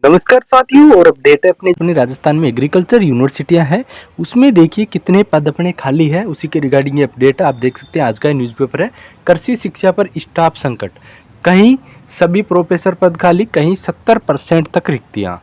नमस्कार साथियों और अपडेट है अपने राजस्थान में एग्रीकल्चर यूनिवर्सिटियां हैं। उसमें देखिए कितने पद अपने खाली है, उसी के रिगार्डिंग ये अपडेट है। आप देख सकते हैं आज का न्यूज़पेपर है। कृषि शिक्षा पर स्टाफ संकट, कहीं सभी प्रोफेसर पद खाली, कहीं 70% तक रिक्तियां।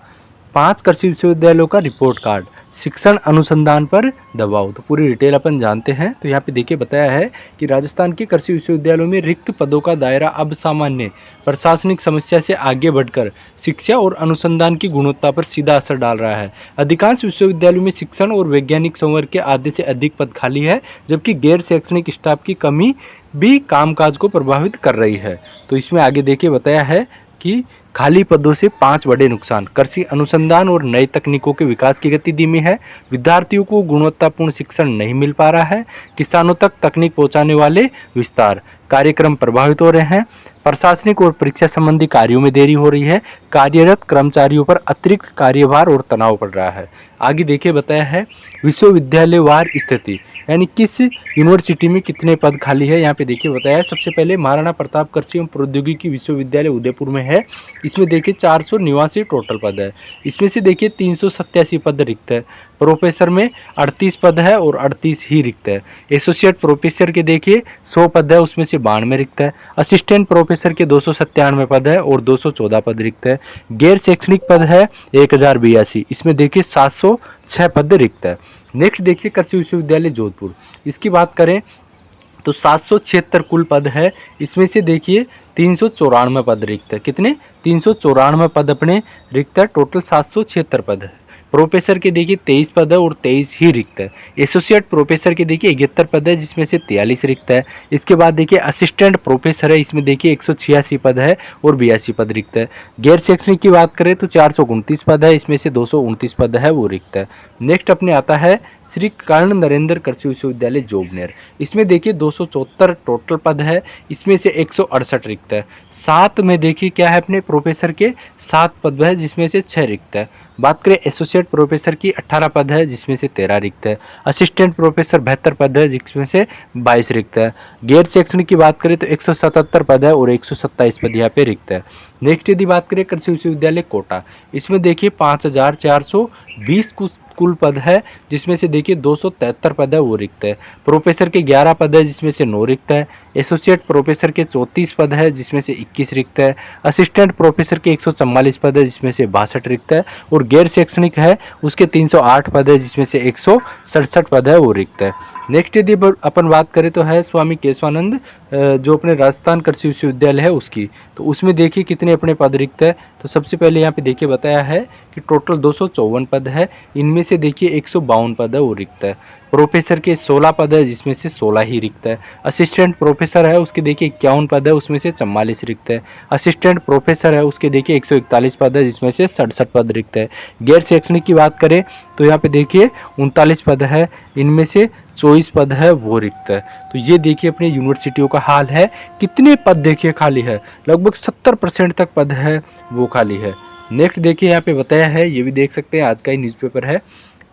5 कृषि विश्वविद्यालयों का रिपोर्ट कार्ड, शिक्षण अनुसंधान पर दबाव। तो पूरी डिटेल अपन जानते हैं। तो यहाँ पे देखिए बताया है कि राजस्थान के कृषि विश्वविद्यालयों में रिक्त पदों का दायरा अब सामान्य प्रशासनिक समस्या से आगे बढ़कर शिक्षा और अनुसंधान की गुणवत्ता पर सीधा असर डाल रहा है। अधिकांश विश्वविद्यालयों में शिक्षण और वैज्ञानिक संवर्ग के आधे से अधिक पद खाली है, जबकि गैर शैक्षणिक स्टाफ की कमी भी कामकाज को प्रभावित कर रही है। तो इसमें आगे देखिए बताया है कि खाली पदों से 5 बड़े नुकसान। कृषि अनुसंधान और नई तकनीकों के विकास की गति धीमी है। विद्यार्थियों को गुणवत्तापूर्ण शिक्षण नहीं मिल पा रहा है। किसानों तक तकनीक पहुंचाने वाले विस्तार कार्यक्रम प्रभावित हो रहे हैं। प्रशासनिक और परीक्षा संबंधी कार्यों में देरी हो रही है। कार्यरत कर्मचारियों पर अतिरिक्त कार्यभार और तनाव पड़ रहा है। आगे देखिए बताया है विश्वविद्यालयवार स्थिति, यानी किस यूनिवर्सिटी में कितने पद खाली है। यहाँ पे देखिए बताया है। सबसे पहले महाराणा प्रताप कृषि एवं प्रौद्योगिकी विश्वविद्यालय उदयपुर में है। इसमें देखिए 489 टोटल पद है। इसमें से देखिए 387 पद रिक्त है। प्रोफेसर में 38 पद है और 38 ही रिक्त है। एसोसिएट प्रोफेसर के देखिए 100 पद है, उसमें से 92 रिक्त है। असिस्टेंट प्रोफेसर के 297 पद है और 214 पद रिक्त है। गैर शैक्षणिक पद है 1082, इसमें देखिए 706 पद रिक्त है। नेक्स्ट देखिए कृषि विश्वविद्यालय जोधपुर, इसकी बात करें तो 776 कुल पद है। इसमें से देखिए 394 पद रिक्त है। कितने? 394 पद अपने रिक्त है। टोटल 776 पद है। प्रोफेसर के देखिए 23 पद है और 23 ही रिक्त है। एसोसिएट प्रोफेसर के देखिए 71 पद है, जिसमें से 43 रिक्त है। इसके बाद देखिए असिस्टेंट प्रोफेसर है, इसमें देखिए 186 पद है और 82 पद रिक्त है। गैर शैक्षणिक की बात करें तो 429 पद है, इसमें से 229 पद है वो रिक्त है। नेक्स्ट अपने आता है श्री कर्ण नरेंद्र कृषि विश्वविद्यालय जोबनेर। इसमें देखिए 274 टोटल पद है, इसमें से 168 रिक्त है। 7 में देखिए क्या है अपने प्रोफेसर के 7 पद है, जिसमें से 6 रिक्त है। बात करें एसोसिएट प्रोफेसर की 18 पद है, जिसमें से 13 रिक्त है। असिस्टेंट प्रोफेसर 72 पद है, जिसमें से 22 रिक्त है। गैर शैक्षणिक की बात करें तो 177 पद है और 127 पद यहाँ पे रिक्त है। नेक्स्ट यदि बात करें कृषि विश्वविद्यालय कोटा, इसमें देखिए 5420 कुल पद है, जिसमें से देखिए 273 पद है वो रिक्त है। प्रोफेसर के 11 पद है, जिसमें से 9 रिक्त है। एसोसिएट प्रोफेसर के 34 पद है, जिसमें से 21 रिक्त है। असिस्टेंट प्रोफेसर के 144 पद है, जिसमें से 62 रिक्त है। और गैर शैक्षणिक है उसके 308 पद है, जिसमें से 167 पद है वो रिक्त है। नेक्स्ट यदि अपन बात करें तो है स्वामी केशवानंद जो अपने राजस्थान कृषि विश्वविद्यालय है उसकी, तो उसमें देखिए कितने अपने पद रिक्त है। तो सबसे पहले यहाँ पे देखिए बताया है कि टोटल 254 पद है, इनमें से देखिए 152 पद है वो रिक्त है। प्रोफेसर के 16 पद है, जिसमें से 16 ही रिक्त है। असिस्टेंट प्रोफेसर है उसके देखिए 51 पद है, उसमें से 44 रिक्त है। असिस्टेंट प्रोफेसर है उसके देखिए 141 पद है, जिसमें से 67 पद रिक्त है। गैर शैक्षणिक की बात करें तो यहाँ पे देखिए 39 पद है, इनमें से 24 पद है वो रिक्त है। तो ये देखिए अपनी यूनिवर्सिटियों का हाल है। कितने पद देखिए खाली है, लगभग 70% तक पद है वो खाली है। नेक्स्ट देखिए यहाँ पे बताया है, ये भी देख सकते हैं आज का ही न्यूज़पेपर है।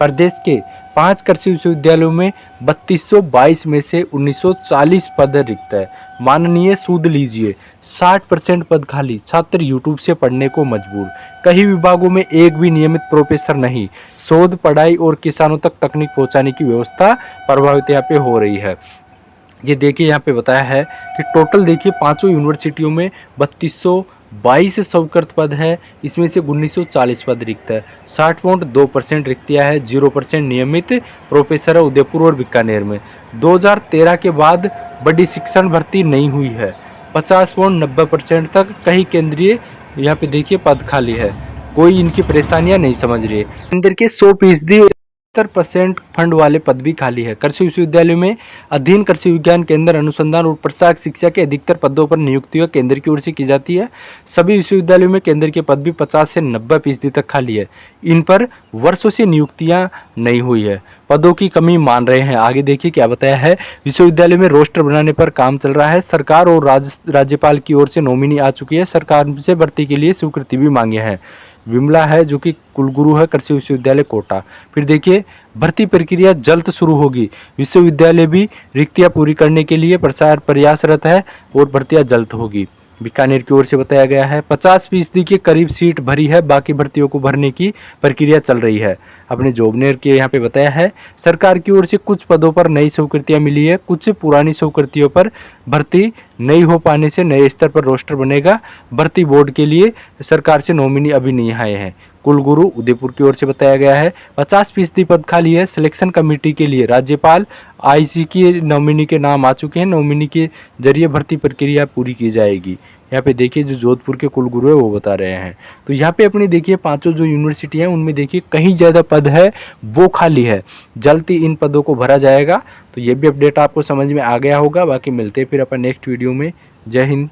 प्रदेश के 5 कृषि विश्वविद्यालयों में 3222 में से 1940 पद रिक्त है। माननीय सूद लीजिए 60% पद खाली, छात्र यूट्यूब से पढ़ने को मजबूर। कई विभागों में एक भी नियमित प्रोफेसर नहीं। शोध पढ़ाई और किसानों तक तकनीक पहुंचाने की व्यवस्था प्रभावित यहाँ पे हो रही है। ये देखिए यहाँ पे बताया है कि टोटल देखिए 5 यूनिवर्सिटियों में 3222 स्वीकृत पद है, इसमें से 1940 पद रिक्त है। 60.2% रिक्तियाँ है। 0% नियमित प्रोफेसर है उदयपुर और बीकानेर में। 2013 के बाद बड़ी शिक्षण भर्ती नहीं हुई है। 50.90% तक कई केंद्रीय यहाँ पे देखिए पद खाली है। कोई इनकी परेशानियां नहीं समझ रही है। केंद्र के 100% 70% फंड वाले पद भी खाली है। कृषि विश्वविद्यालय में अधीन कृषि विज्ञान केंद्र अनुसंधान और प्रशासनिक शिक्षा के अधिकतर पदों पर नियुक्तियां केंद्र की ओर से की जाती है। सभी विश्वविद्यालयों में केंद्र के पद भी 50 से 90% तक खाली है। इन पर वर्षों से नियुक्तियां नहीं हुई है। पदों की कमी मान रहे हैं। आगे देखिए क्या बताया है। विश्वविद्यालय में रोस्टर बनाने पर काम चल रहा है। सरकार और राज्यपाल की ओर से नॉमिनी आ चुकी है। सरकार से भर्ती के लिए स्वीकृति भी मांगी है। विमला है जो कि कुलगुरु है कृषि विश्वविद्यालय कोटा। फिर देखिए भर्ती प्रक्रिया जल्द शुरू होगी। विश्वविद्यालय भी रिक्तियां पूरी करने के लिए प्रयासरत है और भर्तियां जल्द होगी। बीकानेर की ओर से बताया गया है 50% के करीब सीट भरी है, बाकी भर्तियों को भरने की प्रक्रिया चल रही है। अपने जोबनेर के यहाँ पे बताया है सरकार की ओर से कुछ पदों पर नई स्वीकृतियां मिली है, कुछ पुरानी स्वीकृतियों पर भर्ती नहीं हो पाने से नए स्तर पर रोस्टर बनेगा। भर्ती बोर्ड के लिए सरकार से नॉमिनी अभी नहीं आए हैं। कुलगुरु उदयपुर की ओर से बताया गया है 50% पद खाली है। सिलेक्शन कमेटी के लिए राज्यपाल आईसी की नॉमिनी के नाम आ चुके हैं। नॉमिनी के जरिए भर्ती प्रक्रिया पूरी की जाएगी। यहाँ पे देखिए जो जोधपुर के कुलगुरु है वो बता रहे हैं। तो यहाँ पे अपनी देखिए पांचों जो यूनिवर्सिटी हैं उनमें देखिए कहीं ज़्यादा पद है वो खाली है, जल्द ही इन पदों को भरा जाएगा। तो ये भी अपडेट आपको समझ में आ गया होगा। बाकी मिलते हैं फिर अपन नेक्स्ट वीडियो में। जय हिंद।